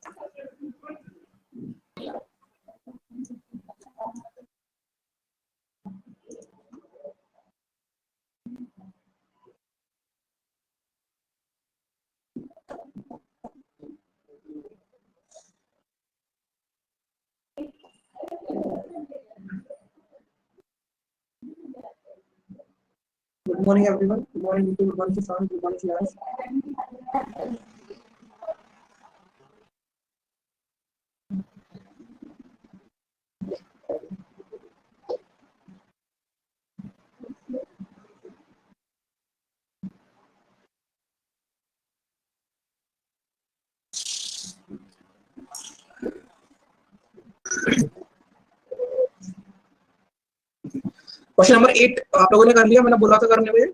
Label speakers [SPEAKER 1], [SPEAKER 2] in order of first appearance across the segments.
[SPEAKER 1] Good morning, everyone. Good morning, Nikhil. Good morning, Sushant. Good morning, Shiraz. Question number 8 आप लोगों ने कर लिया, मैंने बोला था करने में।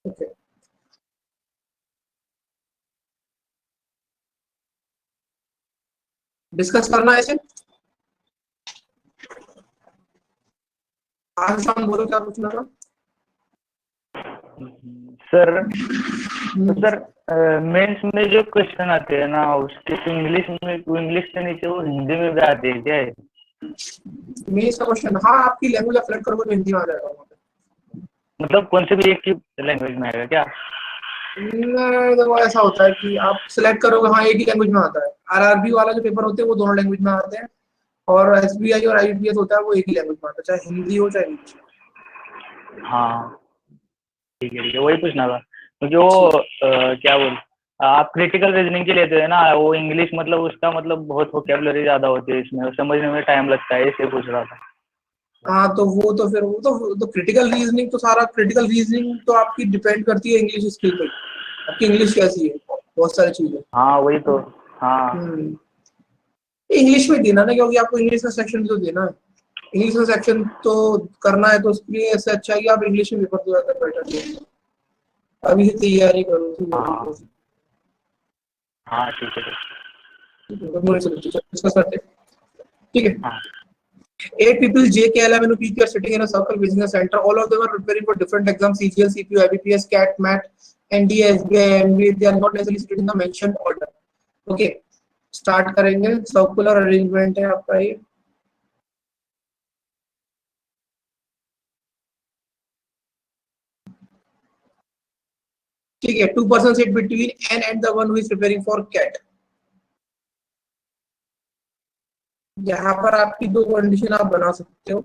[SPEAKER 1] Okay. डिस्कस करना है इसे। आज शाम बोलो क्या पूछना था।
[SPEAKER 2] सर सर मेंस में जो क्वेश्चन आते हैं ना उसके इंग्लिश में, इंग्लिश से नीचे वो हिंदी में भी आते हैं क्या है?
[SPEAKER 1] मेंस का क्वेश्चन, हाँ आपकी लैंग्वेज आप सेलेक्ट करोगे तो हिंदी में आ जाएगा।
[SPEAKER 2] मतलब कौन से भी एक की लैंग्वेज में आएगा क्या?
[SPEAKER 1] देखो ऐसा होता है कि आप सिलेक्ट करोगे, हाँ एक ही लैंग्वेज में आता है। आरआरबी वाला जो पेपर होते हैं वो दोनों लैंग्वेज में आते हैं, और एसबीआई और आईबीपीएस होता है वो एक ही लैंग्वेज में आता है, चाहे हिंदी हो चाहे इंग्लिश।
[SPEAKER 2] हाँ ठीक है, वही पूछना था क्योंकि वो क्या बोल, आप क्रिटिकल रीजनिंग के लेते हैं ना, वो इंग्लिश मतलब उसका मतलब बहुत वोकैबुलरी ज्यादा होती है, इसमें समझने में टाइम लगता है, इसलिए पूछ रहा था।
[SPEAKER 1] हाँ तो वो तो फिर वो तो क्रिटिकल रीजनिंग, तो सारा क्रिटिकल रीजनिंग तो आपकी डिपेंड करती है इंग्लिश स्किल पे, आपकी इंग्लिश कैसी है, बहुत सारी चीजें।
[SPEAKER 2] हाँ वही तो। हाँ
[SPEAKER 1] इंग्लिश में देना ना, क्योंकि आपको इंग्लिश का सेक्शन तो देना है, इंग्लिश का सेक्शन तो करना है, तो उसके लिए ऐसा अच्छा है कि आप इंग्लिश में पेपर दो, ज्यादा बेटर है। अभी से तैयारी करो।
[SPEAKER 2] हाँ हाँ ठीक है।
[SPEAKER 1] डिस्कस करते हैं, ठीक है।
[SPEAKER 2] हाँ
[SPEAKER 1] 8 people J, K, L, M, and P are sitting in a circle facing a center. All of them are preparing for different exams: CGL, CPU, IBPS, CAT, MAT, NDA, SBI, MBA. They are not necessarily sitting in the mentioned order. Okay, start करेंगे। Circular arrangement है आपका ये। ठीक है, 2 person sit between N and the one who is preparing for CAT. यहाँ पर आपकी दो कंडीशन आप बना सकते हो।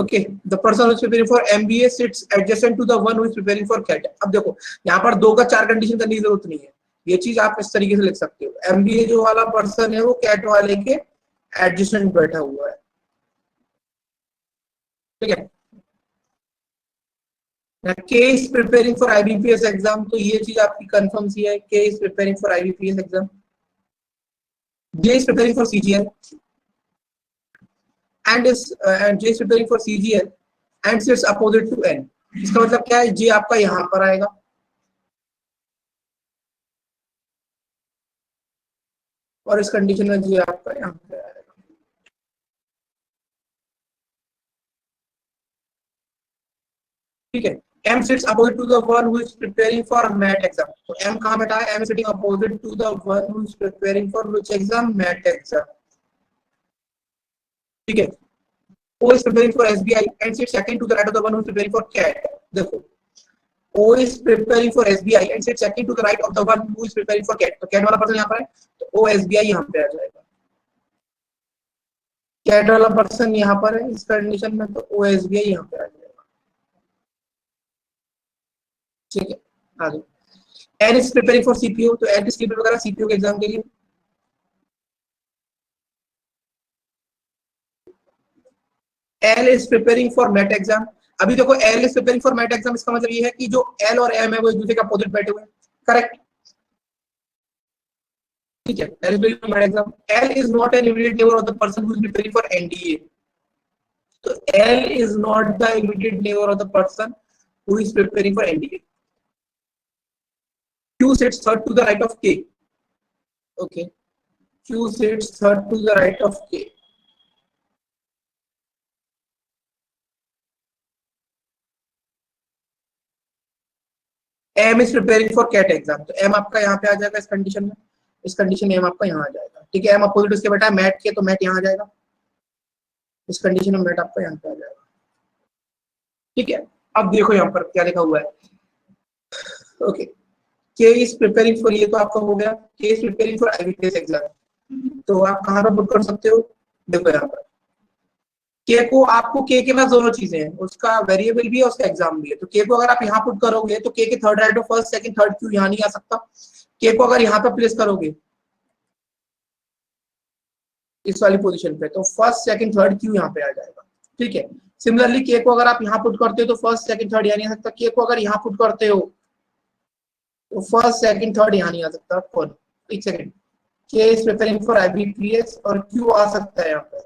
[SPEAKER 1] Okay, the person who is preparing for MBA sits adjacent to the one who is preparing for CAT. अब देखो यहाँ पर 2 का 4 कंडीशन करने की जरूरत नहीं है, ये चीज आप इस तरीके से लिख सकते हो। MBA जो वाला पर्सन है वो CAT वाले के एडजेसेंट बैठा हुआ है, ठीक है। K is preparing for IBPS exam, तो ये चीज आपकी कंफर्म सी है, K is preparing for IBPS exam. J is preparing for CGL and J is preparing for CGL and sits opposite to N। इसका मतलब क्या है, J आपका यहाँ पर आएगा और इस कंडीशन में J आपका यहाँ पे आएगा, ठीक है। M sits opposite to the one who is preparing for MAT exam, तो M कहाँ बैठा है, M is sitting opposite to the one who is preparing for which exam, MAT exam, ठीक है। O is preparing for SBI and sits second to the right of the one who is preparing for CAT। देखो O is preparing for SBI and sits second to the right of the one who is preparing for CAT, तो CAT वाला person यहाँ पर है तो O SBI यहाँ पे आ जाएगा, CAT वाला पर्सन यहाँ पर है इस कंडीशन में तो O SBI यहाँ पे आ जाएगा, ठीक है। आगे N is preparing for CPU, तो N किसके लिए प्रिपेयर कर रहा है, CPU के एग्जाम के लिए। L is preparing for MET exam. अभी देखो L is preparing for MET exam, इसका मतलब ये है कि जो L और M है वो एक दूसरे के अपोजिट बैठे हुए हैं, करेक्ट, ठीक है। L is preparing for MET exam. L is not an immediate neighbor of the person who is preparing for NDA, तो L is not the immediate neighbor of the person who is preparing for NDA. Q sits third to the right of K. Okay. Q sits third to the right of K. M is preparing for CAT exam, तो M आपका यहाँ पे आ जाएगा इस condition में, इस condition में M आपका यहाँ आ जाएगा, ठीक है। M अपोजिट उसके बेटा मैट के, तो मैट यहाँ आ जाएगा, इस कंडीशन में मैट आपका यहाँ पे आ जाएगा, ठीक है। अब देखो यहाँ पर क्या लिखा हुआ है, okay. K is preparing for, ये तो आपका हो गया, K is preparing for IBPS exam, तो आप कहाँ पे पुट कर सकते हो, देखो यहाँ पर K को, आपको K के पास दोनों चीजें हैं, उसका वेरिएबल भी है, उसका एग्जाम भी है, तो K को अगर आप यहाँ पुट करोगे तो K के third right of first second third क्यों यहाँ नहीं आ सकता, K को अगर यहाँ पे प्लेस करोगे इस वाली पोजीशन पे, तो फर्स्ट सेकंड थर्ड क्यों यहाँ पे आ जाएगा, ठीक है। सिमिलरली K को अगर आप यहाँ पुट करते हो तो फर्स्ट सेकंड थर्ड यहाँ नहीं आ सकता, K को अगर यहाँ पुट करते हो तो फर्स्ट सेकंड थर्ड यहाँ नहीं आ सकता, कौन, एक second, K is preparing for IBPS और Q आ सकता है यहाँ पे,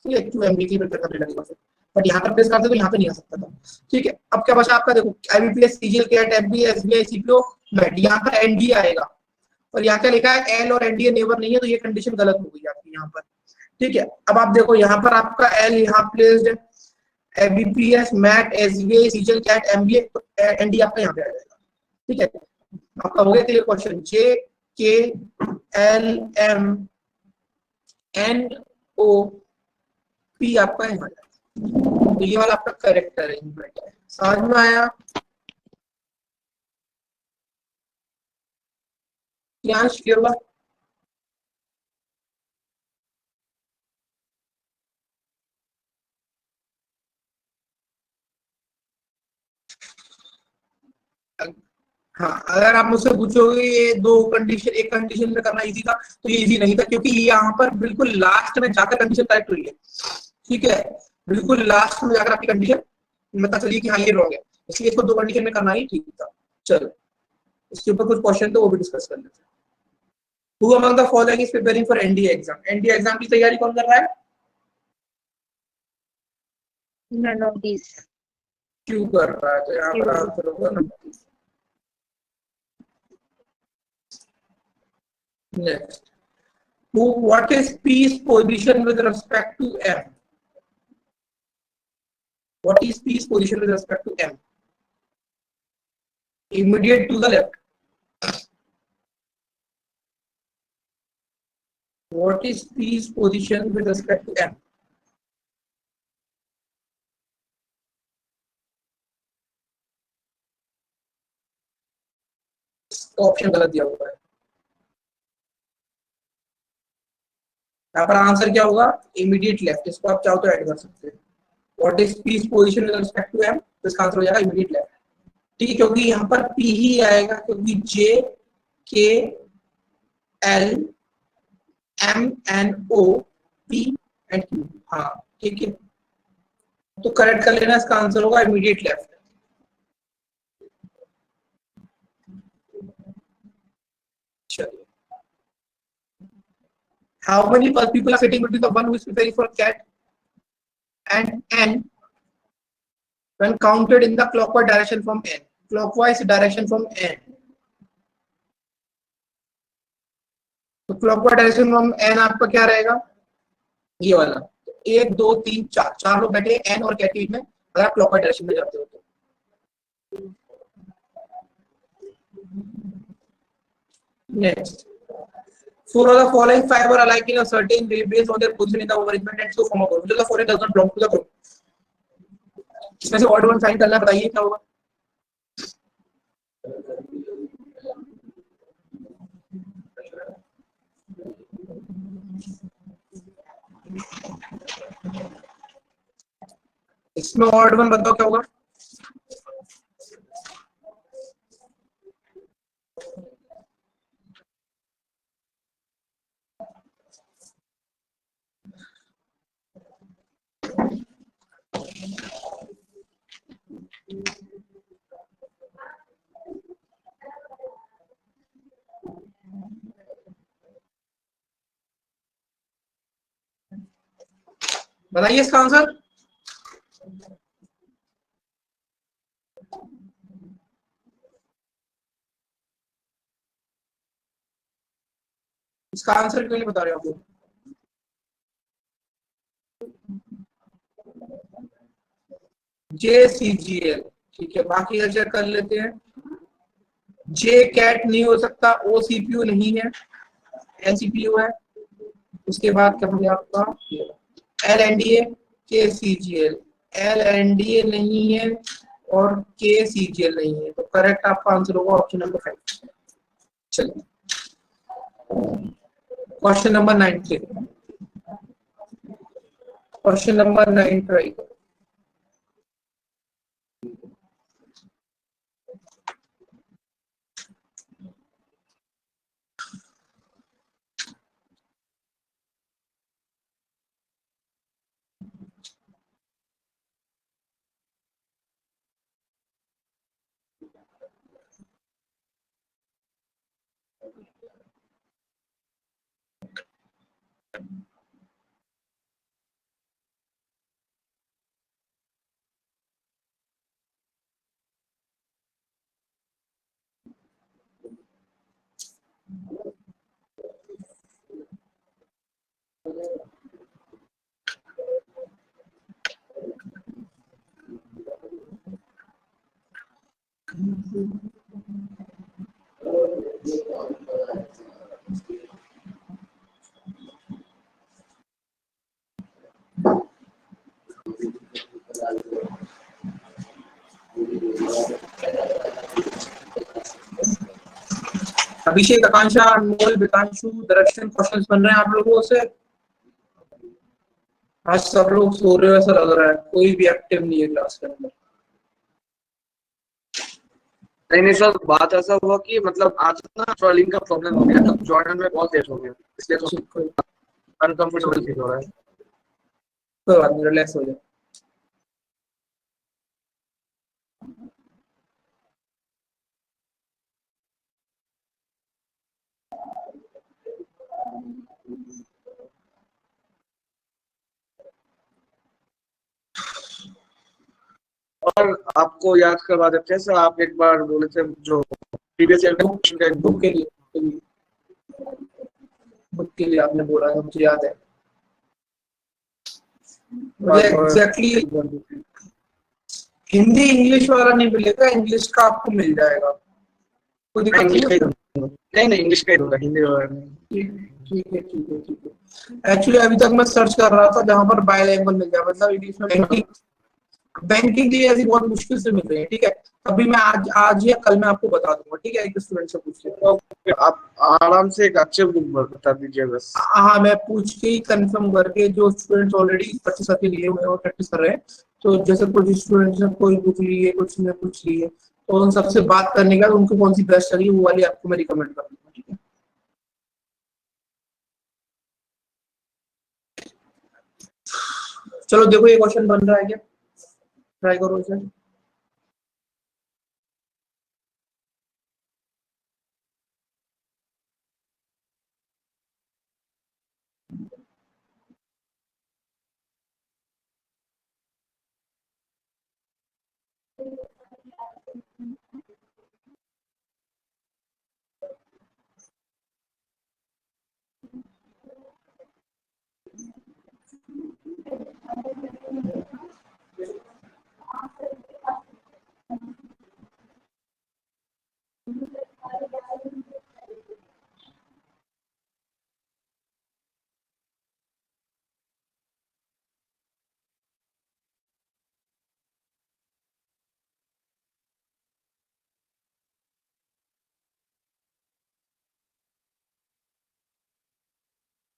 [SPEAKER 1] ठीक है, Q MBT प्रिपेयर करने लगेगा फिर, बट यहाँ पर प्लेस करते तो यहाँ पे नहीं आ सकता था, ठीक है। अब क्या बचा आपका, देखो IBPS CGL CAT FB SBI CPO MAT, यहाँ पर NDA आएगा, और यहाँ क्या लिखा है L और NDA नेबर नहीं है, तो ये कंडीशन गलत हो गई आपकी यहाँ पर, ठीक है। अब आप देखो यहाँ पर आपका L यहाँ प्लेस्ड है, IBPS MAT SBI CGL CAT MBA, तो NDA आपका यहाँ पे आ जाएगा, ठीक है। आपका हो गया clear question, J K L M N O P आपका यहाँ जाएगा, तो ये वाला आपका करेक्ट अरेंजमेंट है, समझ में आया, यहाँ क्लियर हुआ। हाँ, अगर आप मुझसे पूछोगे ये दो कंडीशन एक कंडीशन में करना इजी था, तो ये इजी नहीं था, क्योंकि यहाँ पर बिल्कुल लास्ट में जाकर कंडीशन करेक्ट हुई है, ठीक है, बिल्कुल लास्ट में जाकर आपकी कंडीशन पता चली कि हाँ ये रॉन्ग है, इसलिए इसको दो कंडीशन में करना ही ठीक था। चलो इसके ऊपर कुछ क्वेश्चन तो वो भी डिस्कस कर लेते हैं। Who among the following is preparing for NDA exam, NDA exam की तैयारी कौन कर रहा है,
[SPEAKER 3] None of these.
[SPEAKER 1] क्यों कर रहा है, तो यहाँ पर आंसर होगा number. Next, what is P's position with respect to M? What is P's position with respect to M? Immediate to the left. What is P's position with respect to M? Option गलत दिया हुआ है, यहाँ पर answer क्या होगा, immediate left, इसको आप चाहो तो ऐड कर सकते हैं। What is P's position with respect to M, तो इसका आंसर हो जाएगा इमीडिएट लेफ्ट, ठीक है, क्योंकि यहाँ पर पी ही आएगा, क्योंकि J K L M N O P and Q, हाँ ठीक है, तो करेक्ट कर लेना, इसका आंसर होगा इमीडिएट लेफ्ट। चलिए, how many people are sitting between the one who is preparing for CAT and N when counted in the clockwise direction from N, clockwise direction from N, तो clockwise direction from N आपका क्या रहेगा, ये वाला, एक दो तीन चार, चार लोग बैठे N और CAT के बीच में, अगर आप clockwise direction में जाते हो तो। Next, four of the following five are alike in a certain way based on their position in the arrangement and so form a group. The following does not belong to the group. इसमें से odd one find करना, बताइए क्या होगा, इसमें odd one बताओ क्या होगा, बताइए इसका आंसर, इसका आंसर क्यों नहीं बता रहे हो आप? JCGL, ठीक है, बाकी का चेक कर लेते हैं। जे कैट नहीं हो सकता, ओ सीपीयू नहीं है, एन सीपीयू है। उसके बाद क्या हो गया आपका LNDA, KCGL, LNDA नहीं है और KCGL नहीं है, तो करेक्ट आपका आंसर होगा ऑप्शन नंबर 5। चलिए क्वेश्चन नंबर 9 से, क्वेश्चन नंबर 9 ट्राई करो। अभिषेक, आकांक्षा, अनमोल, विकांशु, दर्शन, क्वेश्चंस बन रहे हैं आप लोगों से? आज सब लोग सो रहे हो ऐसा लग रहा है, कोई भी एक्टिव नहीं है क्लास के अंदर।
[SPEAKER 4] नहीं सर, बात ऐसा हुआ कि मतलब आज ना थोड़ा लिंक का प्रॉब्लम हो गया, तब जॉइन में बहुत लेट हो गया, इसलिए तो अनकंफर्टेबल फील हो रहा है।
[SPEAKER 1] कोई बात नहीं, रिलैक्स हो जाओ।
[SPEAKER 4] और आपको याद करवा देते हैं सर, आप एक बार बोले थे जो प्रीवियस ईयर क्वेश्चन का
[SPEAKER 1] बुक के लिए, बुक के लिए आपने बोला था, मुझे याद है। मुझे एग्जैक्टली हिंदी इंग्लिश वाला नहीं मिलेगा, इंग्लिश का आपको मिल जाएगा, कोई दिक्कत नहीं है।
[SPEAKER 4] नहीं इंग्लिश का ही दूंगा, हिंदी वाला नहीं।
[SPEAKER 1] ठीक है ठीक है ठीक है। एक्चुअली अभी तक मैं सर्च कर रहा था जहां पर बायलैंग्वेज मिल जाए, मतलब इंग्लिश में बैंकिंग की ऐसी बहुत मुश्किल से मिल रही है। ठीक है, अभी मैं आज या कल मैं आपको बता दूंगा। ठीक है, एक स्टूडेंट से पूछ लेते हैं।
[SPEAKER 4] आप आराम से एक अच्छे बुक बता दीजिए बस।
[SPEAKER 1] हाँ, मैं पूछ के ही कंफर्म करके, जो स्टूडेंट्स ऑलरेडी 25 लिए हुए हैं और प्रैक्टिस कर रहे हैं, तो जैसे कुछ स्टूडेंट्स ने कोई बुक ली है, कुछ ने कुछ ली है, तो उन सबसे बात करने के बाद उनको कौन सी बेस्ट लगी वो वाली आपको मैं रिकमेंड कर दूंगा। ठीक है, चलो देखो ये क्वेश्चन बन रहा है क्या, ट्राई करो इसे।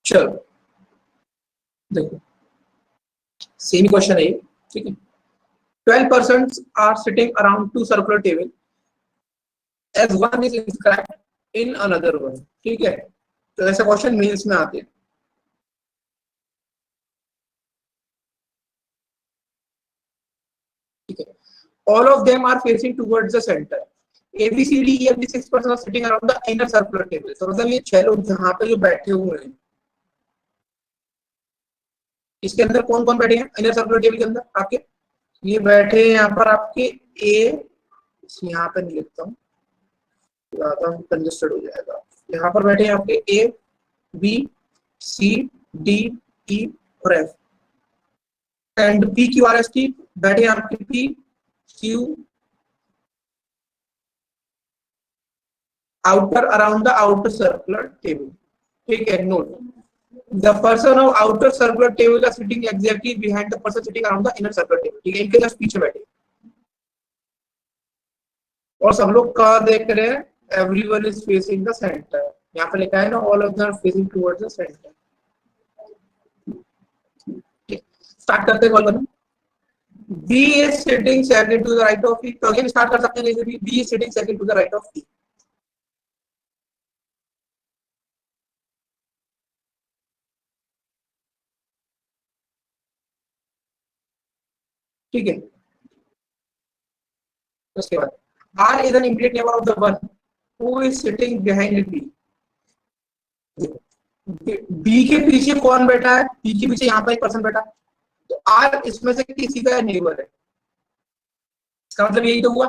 [SPEAKER 1] चलो देखो, सेम क्वेश्चन है ये। ठीक है, 12 persons are sitting around two circular table as one is inscribed in another one। ठीक है, तो ऐसा क्वेश्चन मेंस में आते हैं। ठीक है, all of them are facing towards the center। ABCD and the 6 persons are sitting around the inner circular table। तो मतलब ये 6 लोग जहां पे जो बैठे हुए हैं, इसके अंदर कौन कौन बैठे हैं इनर सर्कुलर टेबल के अंदर आपके? ये बैठे हैं यहाँ पर आपके ए, यहाँ पे नहीं लिखता हूँ, कंजेस्टेड हो जाएगा। यहाँ पर बैठे हैं आपके ए, बी, सी, डी, ई और F. And P Q R S T बैठे आपके P Q outer around the outer circular table. ठीक है, note. The person of outer circular table is sitting exactly behind the person sitting around the inner circular table. ठीक है, इनके just पीछे बैठे और सब लोग कहाँ देख रहे हैं? Everyone is facing the center. यहाँ पे लिखा है ना, all of them are facing towards the center. Start करते हैं, कॉल करो। B is sitting second to the right of E. तो अगेन स्टार्ट कर सकते हैं, जैसे B is sitting second to the right of E. ठीक है, उसके बाद R is an immediate neighbor of the one who is sitting behind B. B के पीछे कौन बैठा है? B के पीछे यहाँ पर एक पर्सन बैठा, तो R इसमें से किसी का नेबर है। इसका मतलब यही तो हुआ,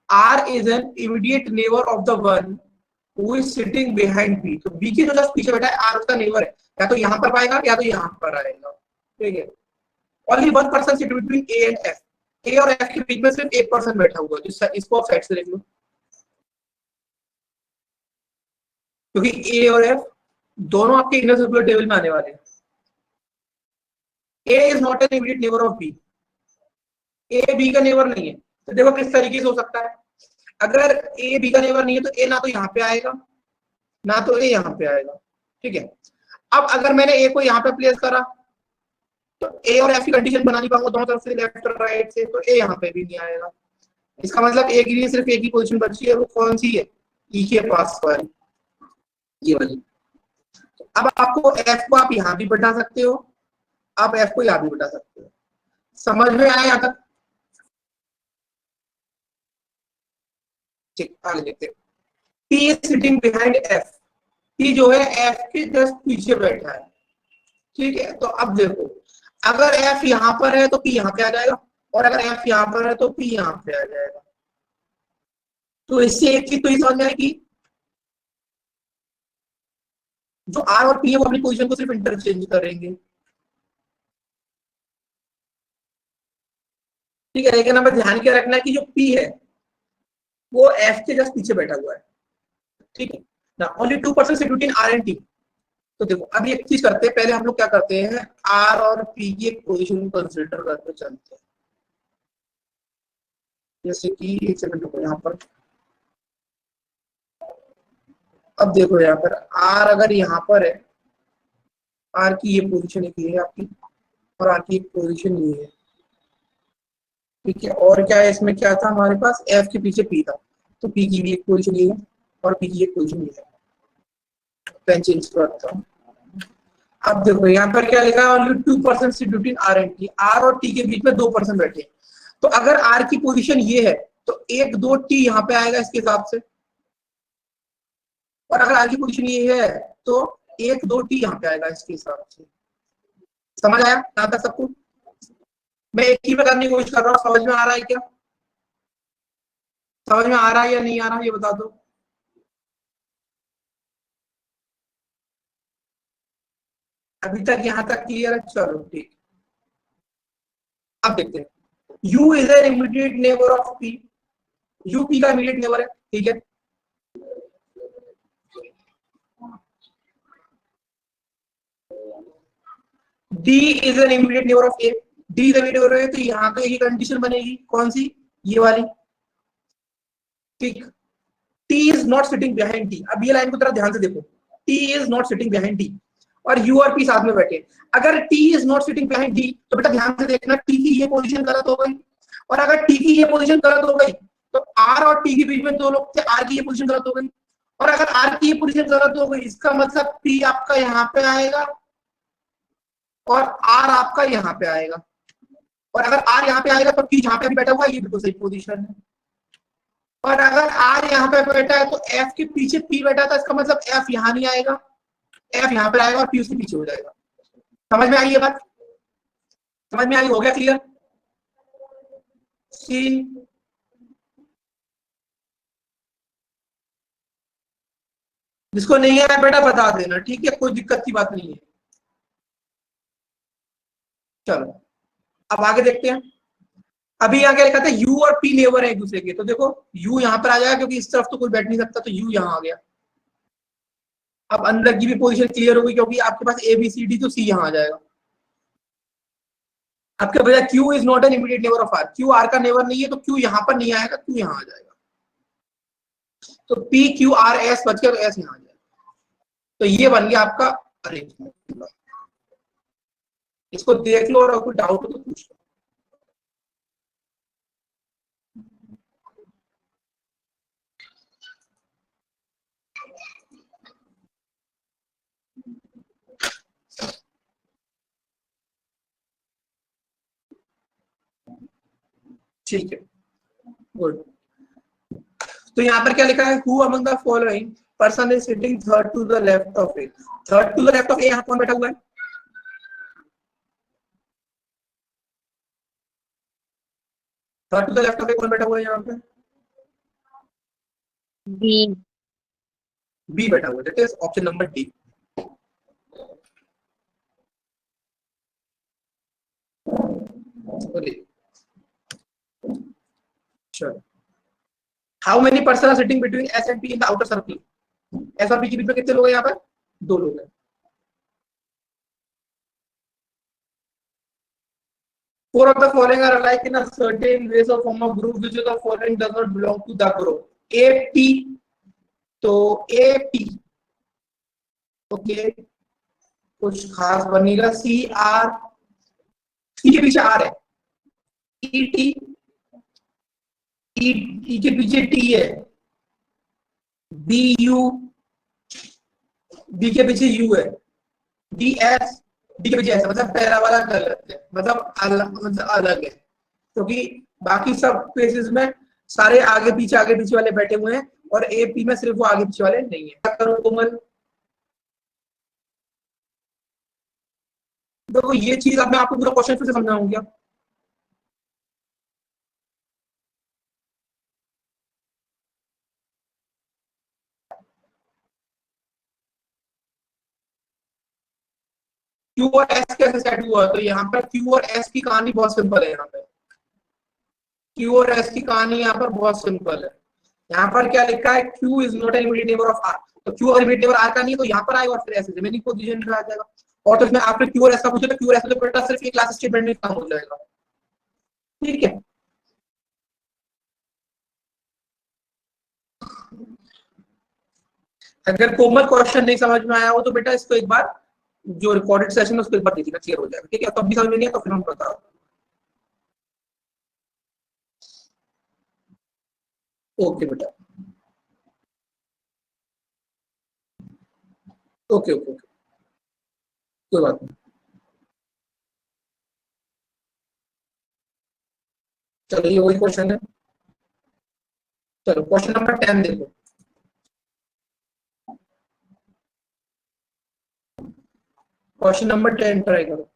[SPEAKER 1] R is an immediate neighbor of the one who is sitting behind B. तो B के जो जस्ट पीछे बैठा है R उसका नेबर है, या तो यहाँ पर पाएगा या तो यहाँ पर आएगा। ठीक है, only one person sit between A and F. A और F के बीच में सिर्फ एक पर्सन बैठा हुआ है, इसको आप साइड से देख लो, क्योंकि A और F दोनों आपके इनर सर्कुलर टेबल में आने वाले हैं। A is not an immediate neighbor of B. A B का नेबर नहीं है, तो देखो किस तरीके से हो सकता है। अगर A B का नेबर नहीं है तो A ना तो यहाँ पे आएगा ना तो A यहाँ पे आएगा। ठीक है, अब अगर मैंने A को यहाँ पे प्लेस करा तो A और F की कंडीशन बना नहीं पाऊंगा दोनों तरफ से, लेफ्ट और राइट से, तो A यहाँ पे भी नहीं आएगा। इसका मतलब A के लिए सिर्फ एक ही पोजीशन बची है, वो कौन सी है? E के पास वाली, ये वाली। अब आपको F को आप यहाँ भी बैठा सकते हो, आप F को यहाँ भी बैठा सकते हो। समझ में आया यहाँ तक? ठीक, आगे देखते हैं। P is sitting behind F. P जो है F के जस्ट पीछे बैठा है। ठीक है, तो अब देखो, अगर F यहाँ पर है तो P यहाँ पे आ जाएगा, और अगर F यहाँ पर है तो P यहाँ पे आ जाएगा। तो इससे एक चीज तो ये समझ में आएगी, जो R और P है वो अपनी पोजीशन को सिर्फ इंटरचेंज करेंगे। ठीक है, लेकिन हमें ध्यान क्या रखना है कि जो P है वो F के जस्ट पीछे बैठा हुआ है। ठीक है ना, only 2% seat between R and T। तो देखो अब एक चीज करते हैं, पहले हम लोग क्या करते हैं, R और P की एक पोजीशन को कंसीडर करके चलते हैं। जैसे कि एक सेकंड रुको यहाँ पर, अब देखो यहाँ पर R अगर यहाँ पर है, R की ये पोजीशन एक है आपकी, और R की एक पोजीशन ये है। ठीक है, और क्या है इसमें, क्या था हमारे पास, F के पीछे P था, तो P की भी एक पोजीशन ये है और P की एक पोजीशन ये है। पेन चेंज करता हूँ। अब देखो यहाँ पर क्या लिखा है, only 2% seat between R and T। R और T के बीच में 2% बैठे, तो अगर R की पोजीशन ये है तो 1-2 T यहाँ पे आएगा इसके हिसाब से, और अगर R की पोजीशन ये है तो 1-2 T यहाँ पे आएगा इसके हिसाब से। समझ आया यहाँ तक सबको? मैं एक ही में करने की कोशिश कर रहा हूँ, समझ में आ रहा है क्या? समझ में आ रहा है या नहीं आ रहा, ये बता दो। अभी तक यहाँ तक क्लियर है? चलो ठीक, अब देखते हैं। U is an immediate neighbour of P। U P का इमीडिएट नेबर है। ठीक है, D is an immediate neighbour of A। D is immediate neighbour है, तो यहाँ पे एक कंडीशन बनेगी, कौन सी? ये वाली। ठीक, T is not sitting behind D। अब ये लाइन को जरा ध्यान से देखो, T is not sitting behind D और U और P साथ में बैठे। अगर T is not sitting behind D तो बेटा ध्यान से देखना, T की ये पोजीशन गलत हो गई, और अगर T की ये पोजीशन गलत हो गई तो R और T के बीच में 2 लोग थे, R की ये पोजीशन गलत हो गई, और अगर R की ये पोजीशन गलत हो गई इसका मतलब P आपका यहाँ पे आएगा और R आपका यहाँ पे आएगा, और अगर R यहाँ पे आएगा तो P जहाँ पे भी बैठा हुआ है ये बिल्कुल सही पोजीशन है, और अगर R यहाँ पे बैठा है तो F के पीछे P बैठा था, इसका मतलब F यहाँ नहीं आएगा, F यहाँ पे आएगा और P उसके पीछे हो जाएगा। समझ में आई ये बात? समझ में आई? हो गया क्लियर? सी जिसको नहीं आया बेटा बता देना, ठीक है, कोई दिक्कत की बात नहीं है। चलो अब आगे देखते हैं। अभी यहाँ क्या लिखा था, यू और पी नेबर है एक दूसरे के, तो देखो यू यहाँ पर आ जाएगा क्योंकि इस तरफ तो कोई बैठ नहीं सकता, तो यू यहाँ आ गया। अब अंदर की भी पोजीशन क्लियर होगी क्योंकि आपके पास ए बी सी डी, तो सी यहाँ आ जाएगा। आपके बजाय Q is not an immediate neighbour of R, Q R का नेबर नहीं है, तो क्यू यहाँ पर नहीं आएगा, क्यू यहाँ आ जाएगा। तो पी क्यू आर एस बच गया, तो एस यहाँ आ जाएगा। तो ये बन गया आपका अरेंजमेंट। इसको देख लो और कोई डाउट हो तो पूछ लो। ठीक है, गुड। तो यहाँ पर क्या लिखा है, who among the following person is sitting third to the left of A. Third to the left of A, यहाँ कौन बैठा हुआ है? Third to the left of A कौन बैठा हुआ है यहाँ पे?
[SPEAKER 3] B.
[SPEAKER 1] बी बैठा हुआ है, that is option number D. चलो, how many person are sitting between S and P in the outer circle? S और पी के बीच में कितने लोग हैं यहाँ पर? 2 लोग हैं। Four of the following are alike in a certain ways of form of group, which of the following does not belong to the group? A P, तो A P, ओके, कुछ खास बनेगा। सी आर, सी के पीछे are है। E T, ई के पीछे T है। बी यू, बी के पीछे यू है। डी एस, डी के पीछे एस, मतलब पहला वाला गलत है, मतलब अलग है, क्योंकि बाकी सब केसेस में सारे आगे पीछे वाले बैठे हुए हैं, और ए पी में सिर्फ वो आगे पीछे वाले नहीं है। क्या करो कोमल? देखो ये चीज अब मैं आपको पूरा क्वेश्चन फिर से समझाऊंगा। क्यू और एस कैसे सेट हुआ? तो यहाँ पर क्यू और एस की कहानी बहुत सिंपल है। यहाँ पे क्यू और एस की कहानी यहाँ पर बहुत सिंपल है। यहाँ पर क्या लिखा है, Q is not an immediate neighbour of R, तो क्यू और इमीडिएट नेबर आर का नहीं, तो यहाँ पर आएगा और फिर एस रिमेनिंग पोजीशन पे आ जाएगा। और तो इसमें आपने क्यू और एस का पूछा, तो क्यू और एस तो बेटा सिर्फ एक क्लास स्टेटमेंट में काम हो जाएगा, ठीक है। अगर कोमल क्वेश्चन नहीं समझ में आया हो तो बेटा इसको एक बार जो रिकॉर्डेड सेशन है उसको एक बार देखिएगा, क्लियर हो जाएगा, ठीक है। तब भी समझ में नहीं आया तो फिर हम बताओ। ओके बेटा, ओके ओके ओके, कोई बात नहीं। चलो ये वही क्वेश्चन है। चलो क्वेश्चन नंबर 10 देखो। क्वेश्चन नंबर 10 ट्राई करो।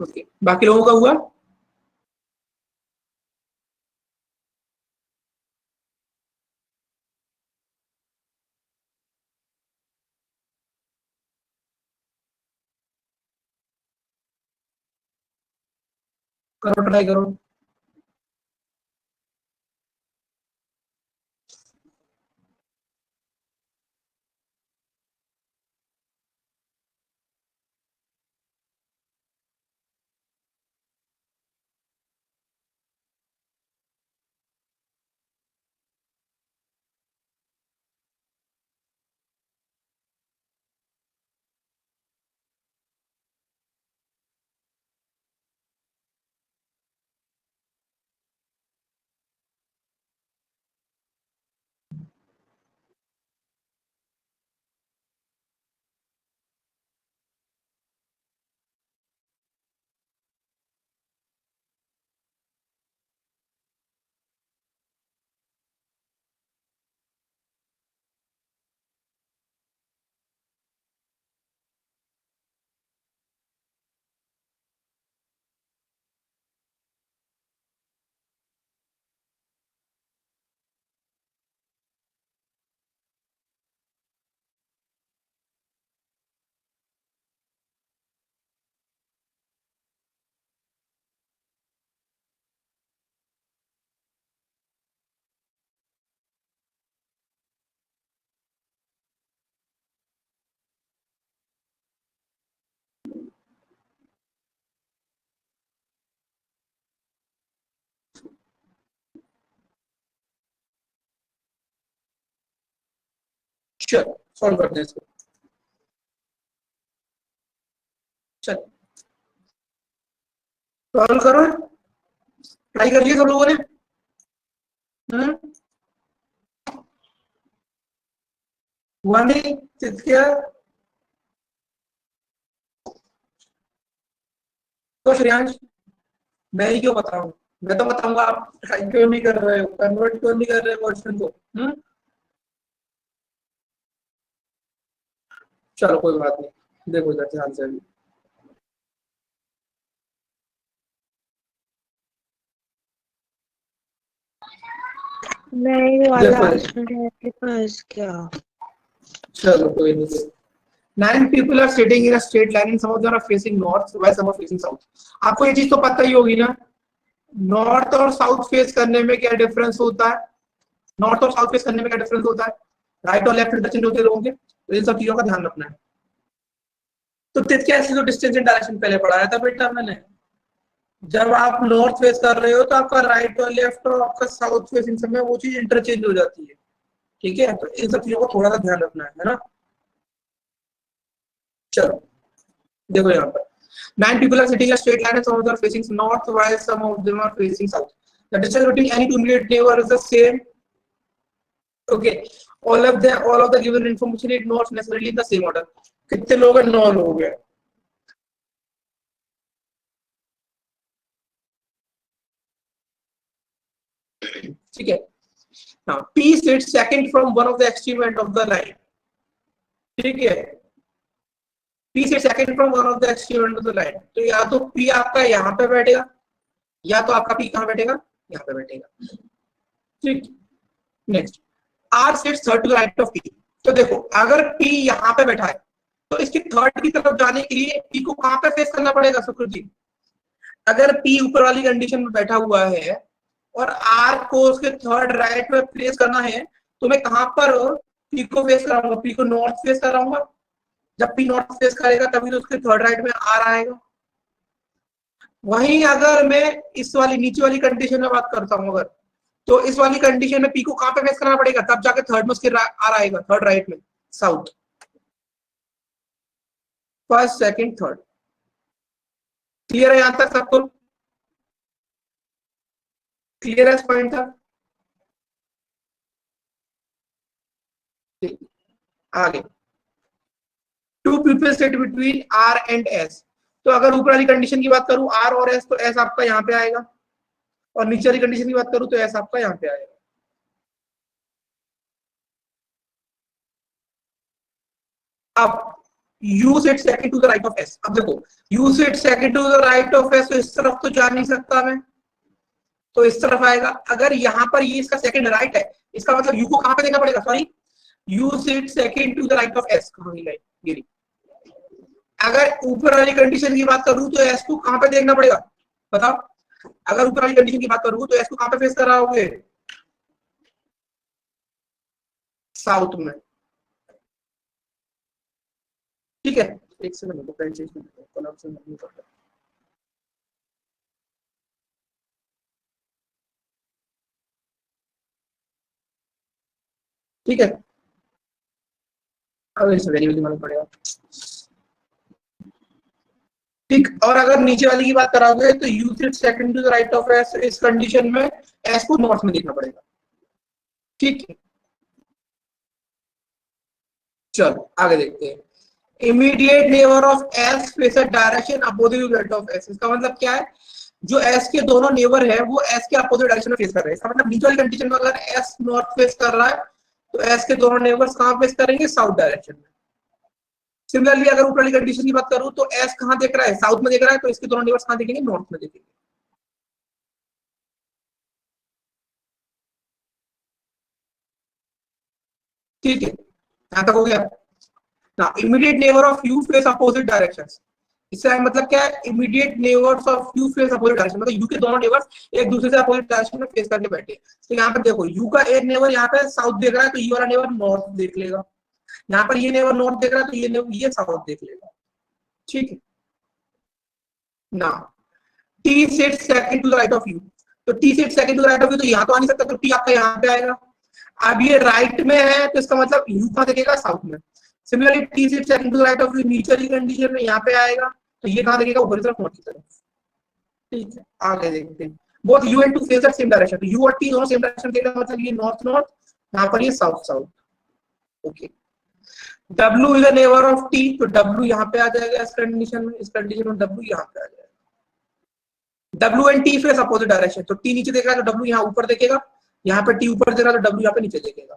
[SPEAKER 1] ओके, बाकी लोगों का हुआ? करो, ट्राई करो। चलो सॉल्व करते हैं इसको। चलो सॉल्व करो, ट्राई कर लिया सब लोगों ने? हुआ नहीं? क्या तो श्रेयांश, मैं ही क्यों बताऊं? मैं तो बताऊंगा, आप ट्राई क्यों नहीं कर रहे हो, कन्वर्ट क्यों नहीं कर रहे हो क्वेश्चन को? चलो कोई बात नहीं, देखो इधर ध्यान से अभी।
[SPEAKER 3] नहीं वाला
[SPEAKER 1] देखो,
[SPEAKER 3] आपके पास क्या?
[SPEAKER 1] चलो कोई नहीं। 9 people are sitting in a straight line and some of them are facing north while some are facing south. आपको ये चीज तो पता ही होगी ना, नॉर्थ और साउथ फेस करने में क्या डिफरेंस होता है? नॉर्थ और साउथ फेस करने में क्या डिफरेंस होता है? राइट और लेफ्ट इंटरचेंज होते होंगे, तो इन सब चीजों का ध्यान रखना है। तो कैसे तो डिस्टेंस इन डायरेक्शन पहले पढ़ाया था बेटा मैंने। जब आप नॉर्थ फेस कर रहे हो तो आपका राइट और लेफ्ट और आपका साउथ फेस इन सब में वो चीज इंटरचेंज हो जाती है, ठीक है? तो इन सब चीजों को थोड़ा सा ध्यान रखना है ना। चलो देखो यहाँ पर 9 people are sitting in a straight line and some of them are facing north while some of them are facing south. The distance between any two immediate neighbors is the same. Okay, all of the given information is not necessarily in the same order. कितने लोग हैं? 9 लोग हैं। ठीक है, now P sits second from one of the extreme end of the line, ठीक है? P sits second from one of the extreme end of the line, तो या तो P आपका यहाँ पे बैठेगा या तो आपका P कहाँ बैठेगा? यहाँ पे बैठेगा, ठीक। Next, R sits third to the right of P. तो देखो अगर P यहाँ पे बैठा है तो इसके थर्ड की तरफ जाने के लिए P को कहाँ पे फेस करना पड़ेगा सुकृत जी? अगर P ऊपर वाली कंडीशन में बैठा हुआ है और R को उसके थर्ड राइट में प्लेस करना है, तो मैं कहाँ पर P को फेस कराऊंगा? P को नॉर्थ फेस कराऊंगा। जब P नॉर्थ फेस करेगा तभी तो उसके थर्ड राइट में R आएगा। वहीं अगर मैं इस वाली नीचे वाली कंडीशन में बात करता हूं अगर, तो इस वाली कंडीशन में P को कहां पे फेस करना पड़ेगा? तब जाके थर्ड में उसके आर आएगा, थर्ड राइट में, south. First second third, clear है यहां तक सबको? क्लियर है इस पॉइंट तक? आगे, two people sit between R and S। तो अगर ऊपर वाली कंडीशन की बात करूं R और S, तो S आपका यहाँ पे आएगा, और नीचे वाली कंडीशन की बात करूं तो S आपका यहाँ पे आएगा। अब U sit second to the right of S. अब देखो U sit second to the right of S, तो इस तरफ तो जा नहीं सकता मैं, तो इस तरफ आएगा। अगर यहाँ पर ये इसका सेकंड राइट है, इसका मतलब यू को कहां पे देना पड़ेगा, sorry U sit second to the right of S, कहां गिरी। अगर ऊपर वाली कंडीशन की बात करूं तो एस को कहां पे देखना पड़ेगा बताओ। अगर ऊपर वाली कंडीशन की बात करूं तो एस को कहां पे फेस कर रहा होगे, साउथ में। ठीक है, एक सेकंड को पेन चेंज नहीं करता। ठीक है, अब इस वेरिएबल मालूम पड़ेगा। ठीक, और अगर नीचे वाली की बात कराओगे तो U sit second to the right of S, इस कंडीशन में एस को नॉर्थ में देखना पड़ेगा। ठीक है, चलो आगे देखते हैं। Immediate neighbour of S face direction opposite to that of S, इसका मतलब क्या है, जो एस के दोनों नेबर है वो एस के अपोजिट डायरेक्शन में फेस कर रहे हैं। इसका मतलब नीचे वाली कंडीशन में अगर एस नॉर्थ फेस कर रहा है तो एस के दोनों नेबर्स कहां फेस करेंगे, साउथ डायरेक्शन में। सिमिलरली अगर ऊपर वाली कंडीशन की बात करूं तो एस कहां देख रहा है, साउथ में देख रहा है, तो इसके दोनों नेबर्स कहां देखेंगे, नॉर्थ में देखेंगे। ठीक है, यहां तक हो गया ना। Immediate neighbour of you face opposite directions, इससे मतलब क्या है, immediate neighbours of you face opposite direction, मतलब यू के दोनों नेबर्स एक दूसरे से अपोजिट डायरेक्शन में फेस करके बैठे। तो यहाँ पर देखो यू का एक नेबर यहाँ पे साउथ देख रहा है तो ये वाला नेबर नॉर्थ देख लेगा, यहाँ पर ये नेबर नॉर्थ देख रहा है तो ये साउथ देख लेगा। ठीक है ना। T sit second to the right of U, तो T sit second to the right of U, तो यहाँ तो आ नहीं सकता, तो टी आपका यहाँ पे आएगा। अब ये राइट में है तो इसका मतलब यू कहां देखेगा, साउथ में। Similarly T sit second to the right of U नीचे वाली कंडीशन में यहाँ पे आएगा, तो ये कहां देखेगा, ऊपर की तरफ, नॉर्थ की तरफ। ठीक है, आगे देखते हैं। Both U and T face the same direction, तो यू और टी दोनों सेम डायरेक्शन देगा, मतलब ये नॉर्थ नॉर्थ, यहाँ पर ये south south. Okay, W is the neighbour of T, तो W यहाँ पे आ जाएगा इस कंडीशन में, इस कंडीशन में W यहाँ पे आ जाएगा। W and T face opposite direction, तो T नीचे देख रहा है तो W यहाँ ऊपर देखेगा, यहाँ पे T ऊपर देख रहा है तो W यहाँ पे नीचे देखेगा।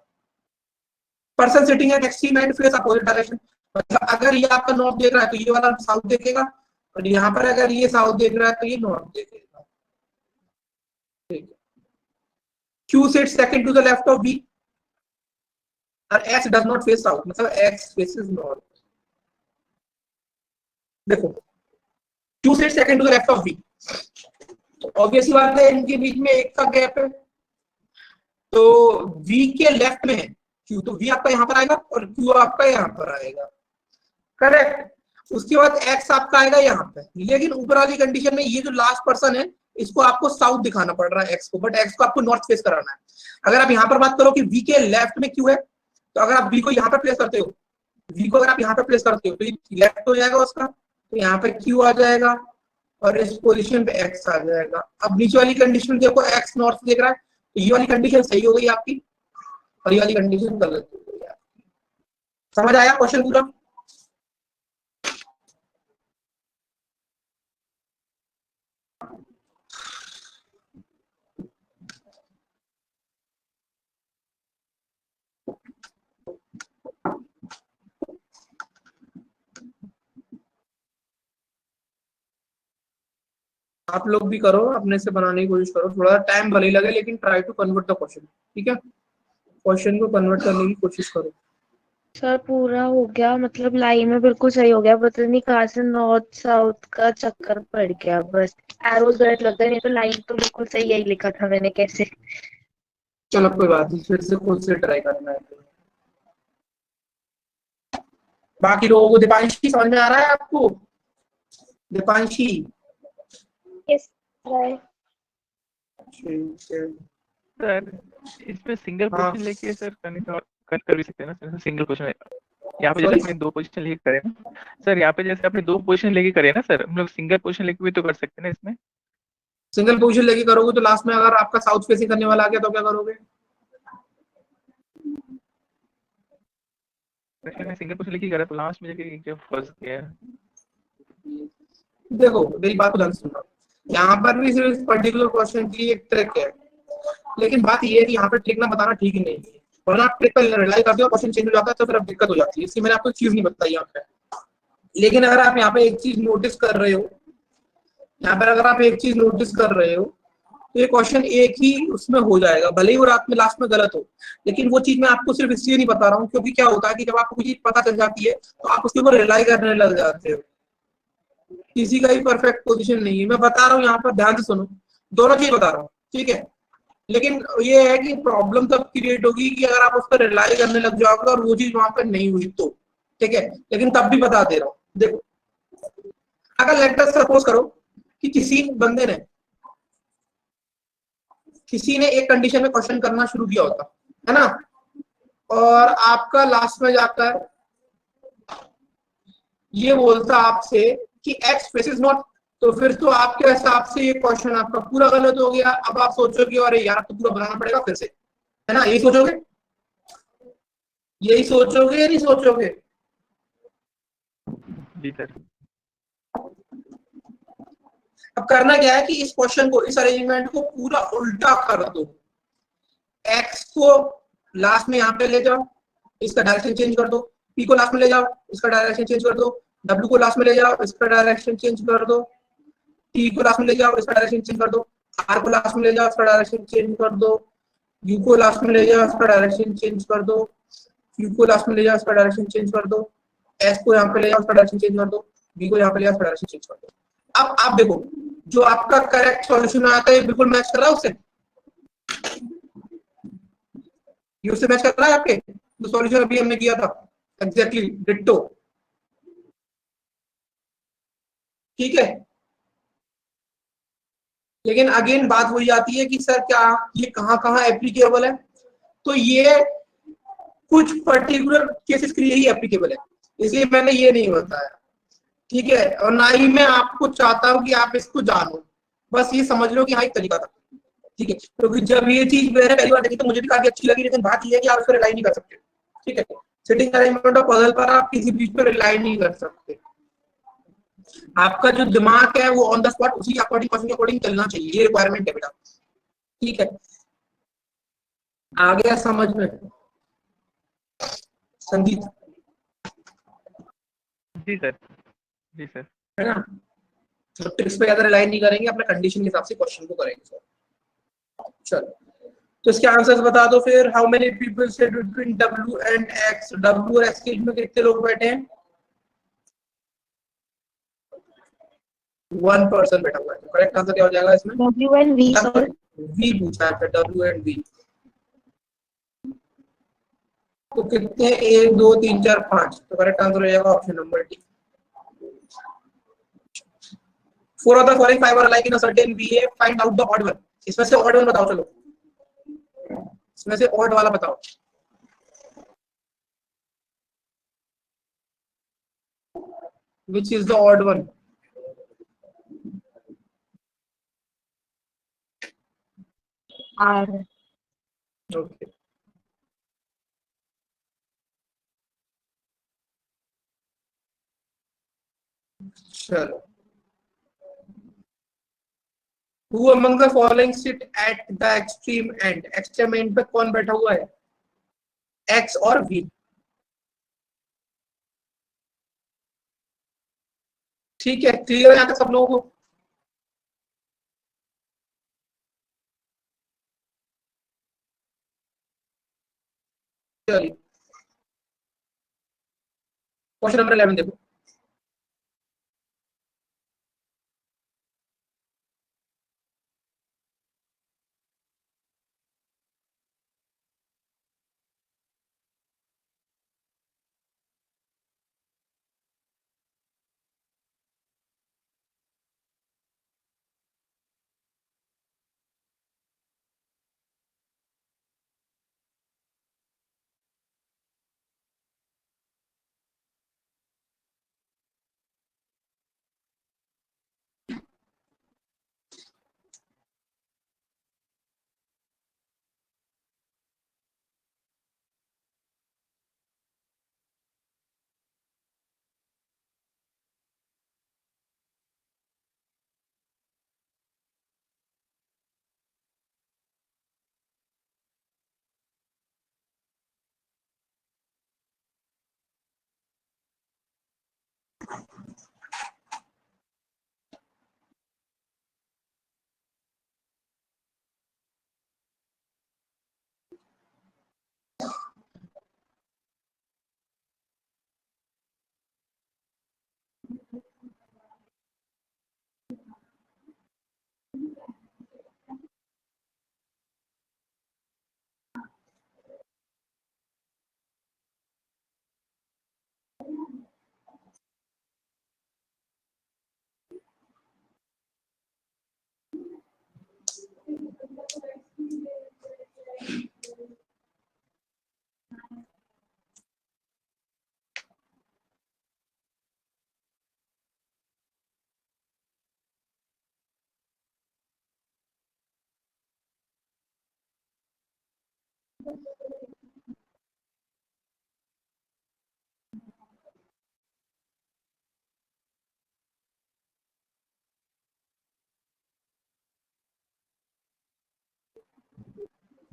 [SPEAKER 1] Person sitting at extreme and face opposite direction, मतलब अगर ये आपका नॉर्थ देख रहा है तो ये वाला साउथ देखेगा, और यहाँ पर अगर ये साउथ देख रहा है तो ये नॉर्थ देखेगा। ठीक है, Q sits second to the left of B और X does not face south, मतलब X फेसेस नॉर्थ। देखो Q sits second to the left of B, obviously बात है इनके बीच में एक का गैप है, तो V के लेफ्ट में है Q, तो V आपका यहाँ पर आएगा और Q आपका यहाँ पर आएगा, करेक्ट। उसके बाद X आपका आएगा यहाँ पे, लेकिन ऊपर वाली कंडीशन में ये जो लास्ट पर्सन है इसको आपको साउथ दिखाना पड़ रहा है X को, बट X को आपको नॉर्थ फेस कराना है। अगर आप यहाँ पर बात करो कि V के लेफ्ट में Q है, तो अगर आप V को यहाँ पे प्लेस करते हो, V को अगर आप यहाँ पे प्लेस करते हो तो ये लेफ्ट हो जाएगा उसका, तो यहाँ पे Q आ जाएगा और इस पोजीशन पे X आ जाएगा। अब नीचे वाली कंडीशन देखो, X नॉर्थ देख रहा है, तो ये वाली कंडीशन सही हो गई आपकी और ये वाली कंडीशन गलत हो गई आपकी। समझ आया क्वेश्चन पूरा? आप लोग भी करो, अपने से बनाने की कोशिश करो, थोड़ा टाइम भले ही लगे लेकिन try to convert the question. ठीक है, क्वेश्चन को कन्वर्ट करने की कोशिश करो।
[SPEAKER 3] सर पूरा हो गया, मतलब लाइन में बिल्कुल सही हो गया, पता नहीं कहाँ से नॉर्थ साउथ का चक्कर पड़ गया, बस एरोस गलत लगता है, नहीं तो लाइन तो बिल्कुल सही यही लिखा था मैंने, कैसे।
[SPEAKER 1] चलो कोई बात नहीं, फिर से खुद से ट्राई करना है। बाकी लोगों को दीपांशी समझ में आ रहा है आपको? दीपांशी
[SPEAKER 3] यस
[SPEAKER 5] सर इसमें सिंगल क्वेश्चन लेके सर कर भी सकते हैं ना सर, सिंगल क्वेश्चन यहाँ पे जैसे आपने दो पोजीशन लेके करे ना सर, यहाँ पे जैसे आपने दो पोजीशन लेके करे ना सर, हम लोग सिंगल पोजीशन लेके भी तो कर सकते हैं ना इसमें।
[SPEAKER 1] सिंगल पोजीशन लेके करोगे तो लास्ट में अगर आपका साउथ फेसिंग करने वाला आ गया तो क्या करोगे?
[SPEAKER 5] सिंगल पोजीशन लेके करा तो लास्ट में जाके क्या फंस गया।
[SPEAKER 1] देखो मेरी बात को ध्यान से सुनो, यहाँ पर भी सिर्फ पर्टिकुलर क्वेश्चन की एक ट्रिक है, लेकिन बात ये है कि यहाँ पर ट्रिक ना बताना ठीक नहीं है, वरना आप ट्रिक पर रिलाई करते हो क्वेश्चन चेंज हो जाता है तो फिर अब दिक्कत हो जाती है, इसलिए मैंने आपको चीज नहीं बताई यहाँ पे। लेकिन अगर आप यहाँ पे एक चीज नोटिस कर रहे हो, यहाँ पर अगर आप एक चीज नोटिस कर रहे हो, तो ये क्वेश्चन एक ही उसमें हो जाएगा, भले ही वो रात में लास्ट में गलत हो। लेकिन वो चीज मैं आपको सिर्फ इसलिए नहीं बता रहा हूँ क्योंकि क्या होता है कि जब आपको कोई चीज पता चल जाती है तो आप उसके ऊपर रिलाई करने लग जाते हो। किसी का ही परफेक्ट पोजीशन नहीं है, मैं बता रहा हूँ यहाँ पर ध्यान से सुनो, दोनों चीज बता रहा हूँ, ठीक है। लेकिन ये है कि प्रॉब्लम तब क्रिएट होगी कि अगर आप उस पर रिलाई करने लग जाओगे और वो चीज वहां पर नहीं हुई तो, ठीक है। लेकिन तब भी बता दे रहा हूँ, देखो अगर लेटर सपोज करो कि किसी ने एक कंडीशन में क्वेश्चन करना शुरू किया होता है ना, और आपका लास्ट में जाकर ये बोलता आपसे कि एक्स फेसिस नॉट, तो फिर तो आपके हिसाब से ये क्वेश्चन आपका पूरा गलत हो गया। अब आप सोचोगे अरे यार तो पूरा बनाना पड़ेगा फिर से, है ना, यही सोचोगे, यही सोचोगे या नहीं सोचोगे?
[SPEAKER 5] जी सर।
[SPEAKER 1] अब करना क्या है कि इस क्वेश्चन को, इस अरेंजमेंट को पूरा उल्टा कर दो। एक्स को लास्ट में यहाँ पे ले जाओ, इसका डायरेक्शन चेंज कर दो। पी को लास्ट में ले जाओ, इसका डायरेक्शन चेंज कर दो। डब्ल्यू को लास्ट में ले जाओ, इसका डायरेक्शन चेंज कर दो। टी को लास्ट में ले जाओ, इसका डायरेक्शन चेंज कर दो। आर को लास्ट में ले जाओ, इसका डायरेक्शन चेंज कर दो। यू को लास्ट में ले जाओ, इसका डायरेक्शन चेंज कर दो। यू को लास्ट में ले जाओ, इसका डायरेक्शन चेंज कर दो। एस को यहाँ पे ले जाओ, इसका डायरेक्शन चेंज कर दो। बी को यहाँ पे ले जाओ, इसका डायरेक्शन चेंज कर दो। अब आप देखो जो आपका करेक्ट सॉल्यूशन आता है बिल्कुल मैच कर रहा है उससे, ये उससे मैच कर रहा है आपके जो सॉल्यूशन अभी हमने किया था, एग्जैक्टली डिट्टो, ठीक है। लेकिन अगेन बात वही आती है कि सर क्या ये कहाँ कहाँ एप्लीकेबल है, तो ये कुछ पर्टिकुलर केसेस के लिए ही एप्लीकेबल है, इसलिए मैंने ये नहीं बताया, ठीक है। और ना ही मैं आपको चाहता हूँ कि आप इसको जानो, बस ये समझ लो कि हाँ एक तरीका था, ठीक है। क्योंकि जब ये चीज मैंने पहली बार देखी तो मुझे भी काफी अच्छी लगी, लेकिन बात ये है कि आप उस पर रिलाई नहीं कर सकते, ठीक है। सिटिंग अरेंजमेंट और पजल पर आप किसी बीच पर रिलाई नहीं कर सकते। आपका जो दिमाग है वो ऑन द स्पॉट उसी अकॉर्डिंग क्वेश्चन के अकॉर्डिंग चलना चाहिए, ये रिक्वायरमेंट है बेटा, ठीक है। आ गया समझ में संदीप?
[SPEAKER 5] जी सर। जी सर।
[SPEAKER 1] है ना, तो ट्रिक्स पे ज्यादा रिलाई नहीं करेंगे, अपने कंडीशन के हिसाब से क्वेश्चन को करेंगे सर। चलो तो इसके आंसर्स बता दो फिर। How many people sit between W and x, W और एक्स के बीच में कितने लोग बैठे हैं? 1 पर्सन बैठा हुआ है। तो करेक्ट आंसर क्या हो जाएगा इसमें?
[SPEAKER 3] W and V sir.
[SPEAKER 1] V पूछा है, डब्ल्यू एंड वी। तो कितने, 1 2 3 4 5, तो करेक्ट आंसर हो जाएगा option number D. 4 of the following 5 are alike in a certain way, find out the odd one। इसमें से odd one बताओ, चलो इसमें से odd वाला बताओ। Which is the odd one?
[SPEAKER 3] R।
[SPEAKER 1] Okay. चलो, Who among the following sit at the extreme end? Extreme and पे कौन बैठा हुआ है, एक्स और वी? ठीक है, क्लियर है यहाँ तक सब लोगों को? चलिए क्वेश्चन नंबर 11 देखो।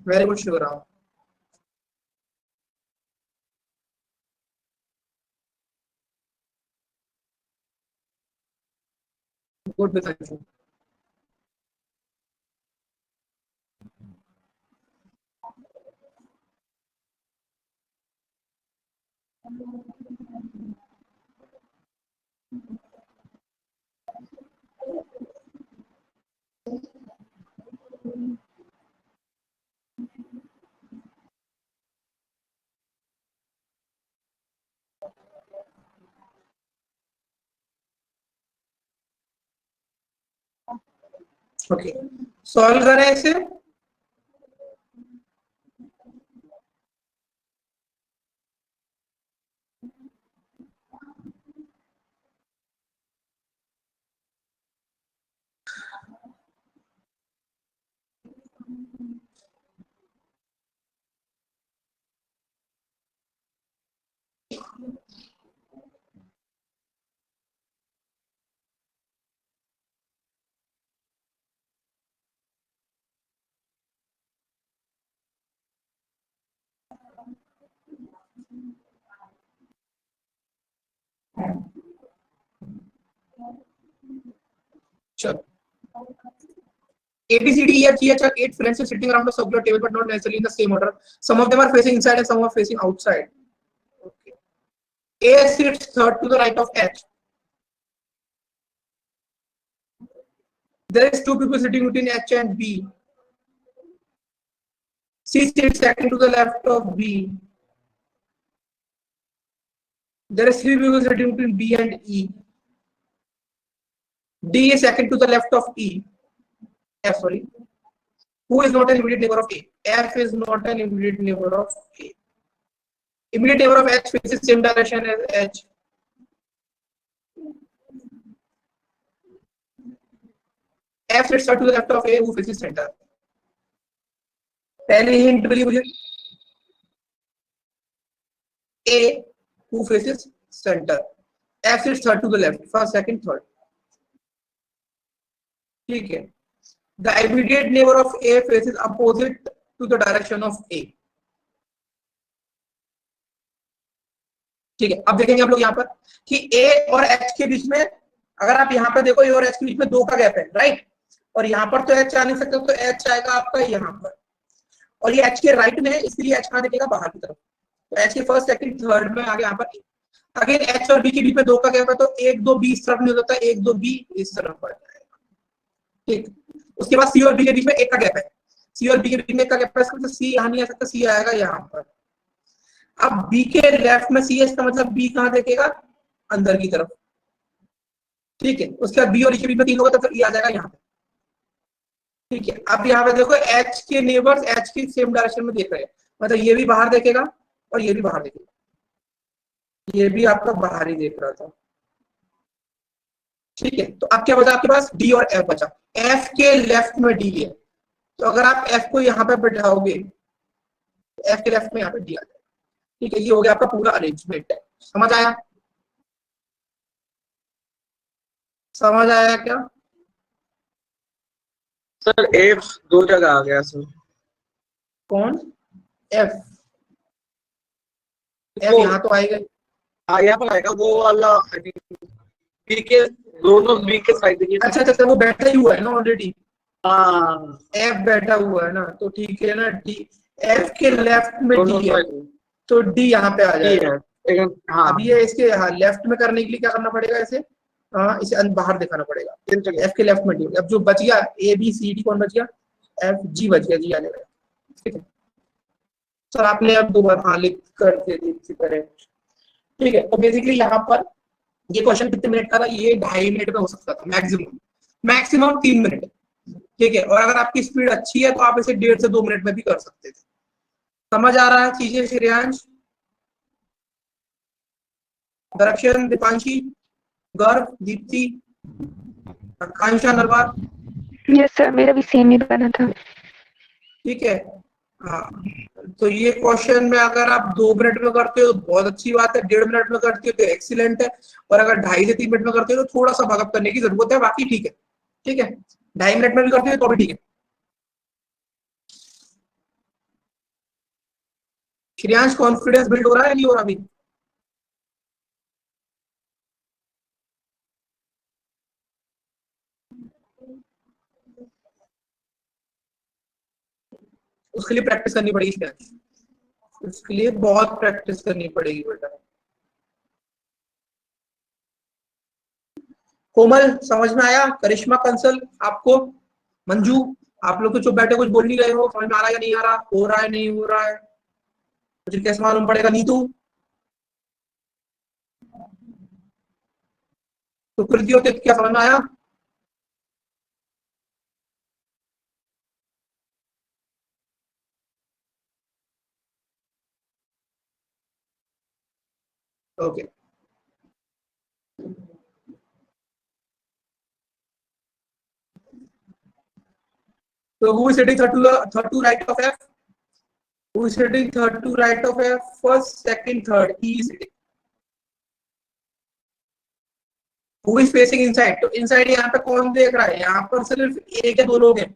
[SPEAKER 1] Very good Shivram. Good with. Okay, solve करें इसे। चलो, A, B, C, D, E, F, G, H are 8 friends sitting around a circular table, but not necessarily in the same order. Some of them are facing inside and some are facing outside. Okay. A sits third to the right of H. There is 2 people sitting between H and B. C sits second to the left of B. There is 3 people sitting between B and E. D is second to the left of E. F, sorry. Who is not an immediate neighbor of A? F is not an immediate neighbor of A. Immediate neighbor of H faces same direction as H. F sits to the left of A, who faces center. पहली hint मिली मुझे, A who faces center. F sits third to the left, first, second, third. ठीक है. The immediate neighbor of A faces opposite to the direction of A. ठीक है, अब देखेंगे आप लोग यहाँ पर कि A और H के बीच में, अगर आप यहाँ पर देखो A और H के बीच में 2 का गैप है, राइट, और यहाँ पर तो H आ नहीं सकता, तो H आएगा आपका यहाँ पर, और ये H के राइट में है, इसलिए H कहाँ दिखेगा, बाहर की तरफ, तो H के फर्स्ट, सेकंड, थर्ड में आगे यहाँ पर अगेन H और B के बीच में 2 का गैप है, तो 1 2 B इस तरफ नहीं हो सकता, 1 2 B इस तरफ बढ़ जाएगा। ठीक, उसके बाद C और B के बीच में 1 का गैप है, C और B के बीच में 1 का गैप है, इसका मतलब C यहाँ नहीं आ सकता, C आएगा यहाँ पर। अब B के लेफ्ट में C है, इसका मतलब B कहाँ देखेगा, अंदर की तरफ। ठीक है, उसके बाद B और E के बीच में 3 होगा, तो फिर E आ जाएगा यहाँ पे। ठीक है, अब यहाँ पे देखो H के नेबर्स H की सेम डायरेक्शन में देख रहे हैं, मतलब ये भी बाहर देखेगा और ये भी बाहर देखेगा, ये भी आपका बाहर ही देख रहा था। ठीक है, तो अब क्या बचा आपके पास, D और F बचा। F के लेफ्ट में D है, तो अगर आप F को यहाँ पे बैठाओगे, F के लेफ्ट में यहाँ पे D आ जाएगा। ठीक है, ये हो गया आपका पूरा अरेंजमेंट है। समझ आया, समझ आया क्या
[SPEAKER 4] सर? F 2 जगह आ गया सर।
[SPEAKER 1] कौन? F यहाँ तो आएगा,
[SPEAKER 4] हाँ यहाँ पर आएगा वो वाला, B के दोनों B के साइड देखिए।
[SPEAKER 1] अच्छा अच्छा, वो बैठा ही हुआ है ना ऑलरेडी।
[SPEAKER 4] हाँ,
[SPEAKER 1] F बैठा हुआ है ना, तो ठीक है ना, D F के लेफ्ट में
[SPEAKER 4] दोनों
[SPEAKER 1] D है, तो D यहाँ पे आ जाएगा।
[SPEAKER 4] हाँ,
[SPEAKER 1] अब ये इसके लेफ्ट में करने के लिए क्या करना पड़ेगा, इसे इसे बाहर दिखाना पड़ेगा। F के लेफ्ट में D, अब जो बच गया A B C D, कौन बच गया, F G बच गया, G आ जाएगा। ठीक है सर, आपने अब 2 बार लिख कर दे दी इसी तरह। ठीक है, तो बेसिकली यहाँ पर ये क्वेश्चन कितने मिनट का था, ये 2.5 मिनट में हो सकता था मैक्सिमम 3 मिनट। ठीक है, और अगर आपकी स्पीड अच्छी है तो आप इसे 1.5 से 2 मिनट में भी कर सकते थे। समझ आ रहा है चीजें श्रेयांश, दरक्षण, दीपांशी, गर्व, दीप्ति, आकांक्षा, नरवार?
[SPEAKER 6] यस सर, मेरा भी सेम ही बना था।
[SPEAKER 1] ठीक है, हाँ तो ये क्वेश्चन में अगर आप 2 मिनट में करते हो तो बहुत अच्छी बात है, 1.5 मिनट में करते हो तो एक्सीलेंट है, और अगर 2.5 से 3 मिनट में करते हो तो थोड़ा सा भागअप करने की जरूरत है, बाकी ठीक है। ठीक है, 2.5 मिनट में भी करते हो तो भी ठीक है। श्रेयांश, कॉन्फिडेंस बिल्ड हो रहा है नहीं हो रहा अभी? उसके लिए प्रैक्टिस करनी पड़ेगी श्रेयांश, उसके लिए बहुत प्रैक्टिस करनी पड़ेगी बेटा। कोमल, समझ में आया? करिश्मा, कंसल, आपको? मंजू, आप लोग तो चुप बैठे, कुछ बोल नहीं रहे हो, समझ में आ रहा है या नहीं आ रहा, हो रहा है नहीं हो रहा है, मुझे कैसे मालूम पड़ेगा? नीतू, तो कृति होते क्या समझ में आया? Okay, so who is sitting third to right of F? Who is sitting third to right of F? First, second, third, E is sitting. Who is facing inside? तो inside यहाँ पे कौन देख रहा है? यहाँ पर सिर्फ A के 2 लोग हैं,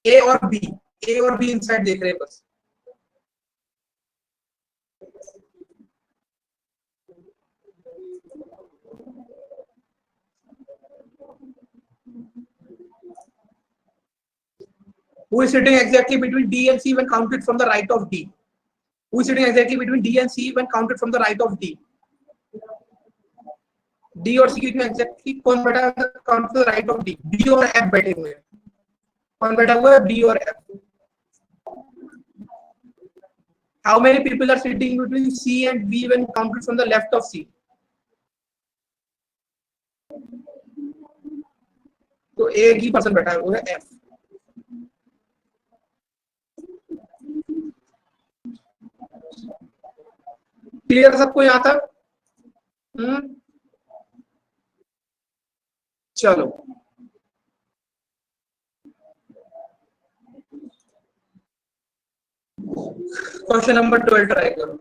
[SPEAKER 1] A और B, A और B inside देख रहे हैं बस। Who is sitting exactly between D and C when counted from the right of D? Who is sitting exactly between D and C when counted from the right of D? D और C के बीच में exactly कौन बैठा है count to the right of D? B और F बैठे हुए हैं। कौन बैठा हुआ है? B और F। How many people are sitting between C and B when counted from the left of C? तो एक ही पर्सन बैठा है, वो है F। क्लियर सबको यहाँ तक? चलो, क्वेश्चन नंबर 12 ट्राई करो।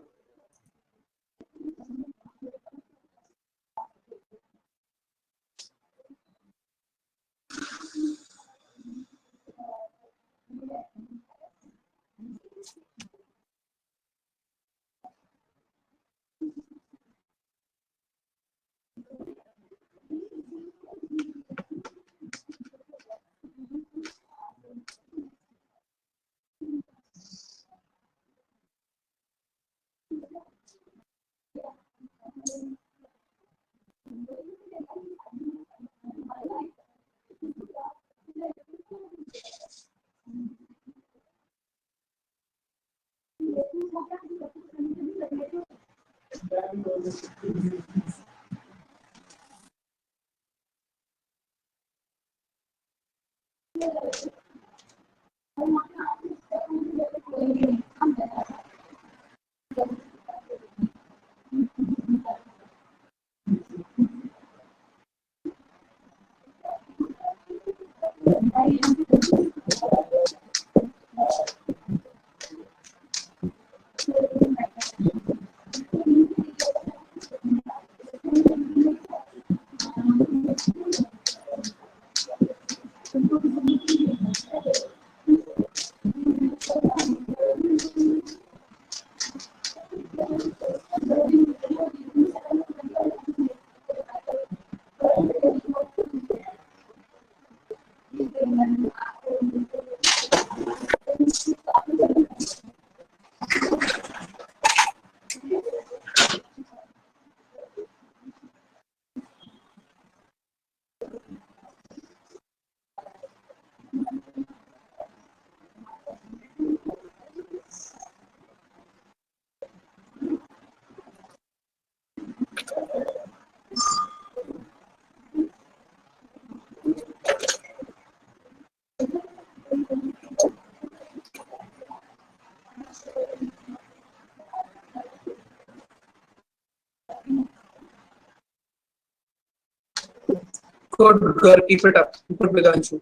[SPEAKER 1] Good, keep it up. Good, Vedhanshu.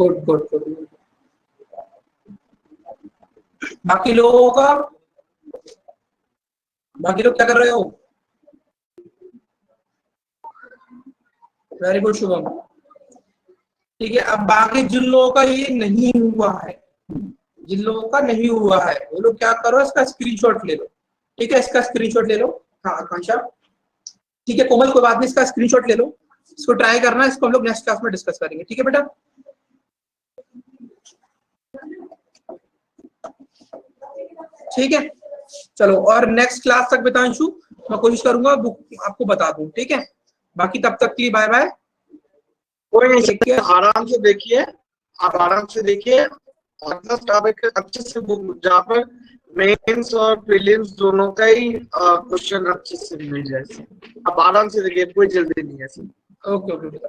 [SPEAKER 1] Good good good. बाकी लोग क्या कर रहे हो? Very good Shubham. ठीक है, अब बाकी जिन लोगों का ये नहीं हुआ है, जिन लोगों का नहीं हुआ है वो लोग क्या करो, इसका स्क्रीनशॉट ले लो। ठीक है, इसका स्क्रीनशॉट ले लो। हाँ आकांक्षा, ठीक है कोमल, कोई बात नहीं, इसका स्क्रीनशॉट ले लो, इसको ट्राई करना, इसको हम लोग नेक्स्ट क्लास में डिस्कस करेंगे। ठीक है बेटा, ठीक है चलो। और नेक्स्ट क्लास तक बेतांशु मैं कोशिश करूंगा बुक आपको बता दूं। ठीक है, बाकी तब तक के लिए बाय बाय।
[SPEAKER 4] कोई नहीं, आराम से देखिए, आप आराम से देखिए, और आप एक अच्छे से बुक जहाँ पर मेंस और प्रीलिम्स दोनों का ही क्वेश्चन अच्छे से मिल जाए, आप आराम से देखिए, कोई जल्दी नहीं है सर।
[SPEAKER 1] ओके ओके बेटा,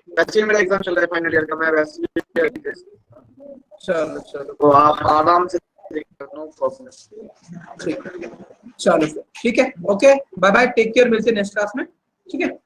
[SPEAKER 4] वैसे मेरा एग्जाम चल रहा है फाइनल ईयर का, मैं वैसे भी
[SPEAKER 1] चलो चलो
[SPEAKER 4] तो आप आराम से देखिए, नो प्रॉब्लम।
[SPEAKER 1] ठीक है, चलो ठीक है, okay bye bye, take care, मिलते हैं नेक्स्ट क्लास में। ठीक है।